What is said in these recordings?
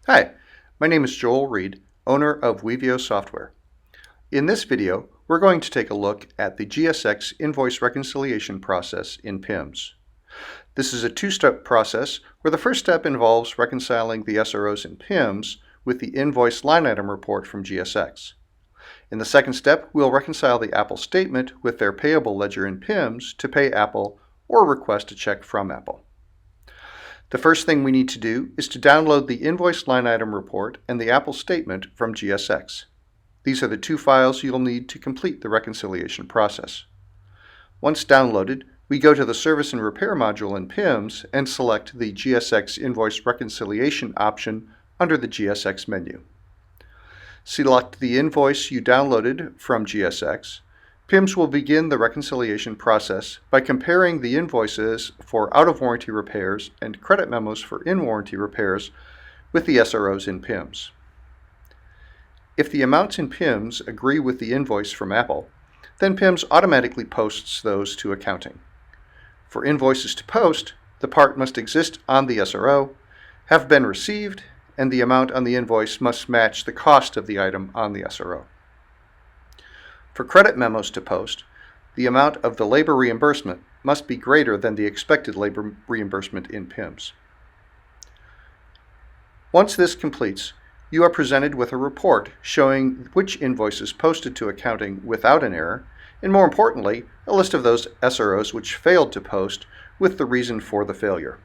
Hi, my name is Joel Reed, owner of Wevio Software. In this video, we're going to take a look at the GSX invoice reconciliation process in PIMS. This is a two-step process where the first step involves reconciling the SROs in PIMS with the invoice line item report from GSX. In the second step, we'll reconcile the Apple statement with their payable ledger in PIMS to pay Apple or request a check from Apple. The first thing we need to do is to download the invoice line item report and the Apple statement from GSX. These are the two files you'll need to complete the reconciliation process. Once downloaded, we go to the Service and Repair module in PIMS and select the GSX Invoice Reconciliation option under the GSX menu. Select the invoice you downloaded from GSX. PIMS will begin the reconciliation process by comparing the invoices for out-of-warranty repairs and credit memos for in-warranty repairs with the SROs in PIMS. If the amounts in PIMS agree with the invoice from Apple, then PIMS automatically posts those to accounting. For invoices to post, the part must exist on the SRO, have been received, and the amount on the invoice must match the cost of the item on the SRO. For credit memos to post, the amount of the labor reimbursement must be greater than the expected labor reimbursement in PIMS. Once this completes, you are presented with a report showing which invoices posted to accounting without an error, and more importantly, a list of those SROs which failed to post with the reason for the failure.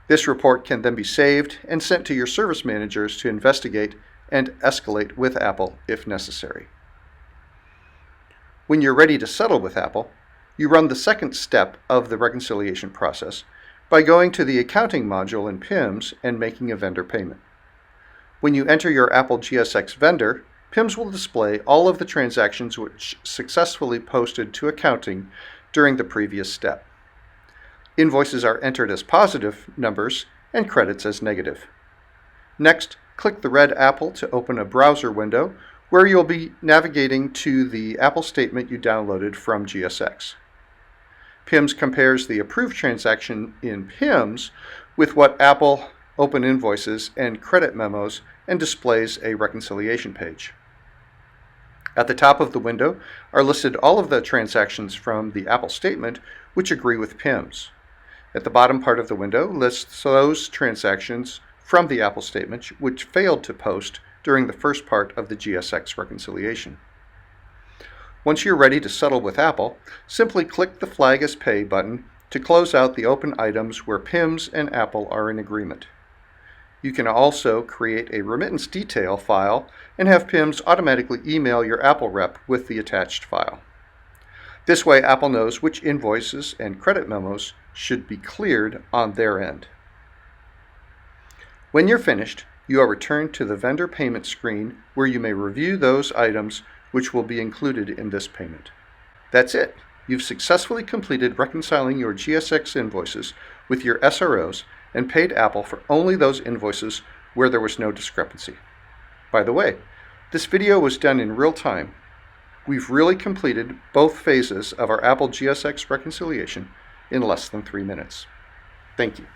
This report can then be saved and sent to your service managers to investigate and escalate with Apple if necessary. When you're ready to settle with Apple, you run the second step of the reconciliation process by going to the accounting module in PIMS and making a vendor payment. When you enter your Apple GSX vendor, PIMS will display all of the transactions which successfully posted to accounting during the previous step. Invoices are entered as positive numbers and credits as negative. Next, click the red apple to open a browser window where you'll be navigating to the Apple statement you downloaded from GSX. PIMS compares the approved transaction in PIMS with what Apple open invoices and credit memos and displays a reconciliation page. At the top of the window are listed all of the transactions from the Apple statement which agree with PIMS. At the bottom part of the window lists those transactions from the Apple statement which failed to post during the first part of the GSX reconciliation. Once you're ready to settle with Apple, simply click the Flag as Pay button to close out the open items where PIMS and Apple are in agreement. You can also create a remittance detail file and have PIMS automatically email your Apple rep with the attached file. This way, Apple knows which invoices and credit memos should be cleared on their end. When you're finished, you are returned to the vendor payment screen where you may review those items which will be included in this payment. That's it. You've successfully completed reconciling your GSX invoices with your SROs and paid Apple for only those invoices where there was no discrepancy. By the way, this video was done in real time. We've really completed both phases of our Apple GSX reconciliation in less than 3 minutes. Thank you.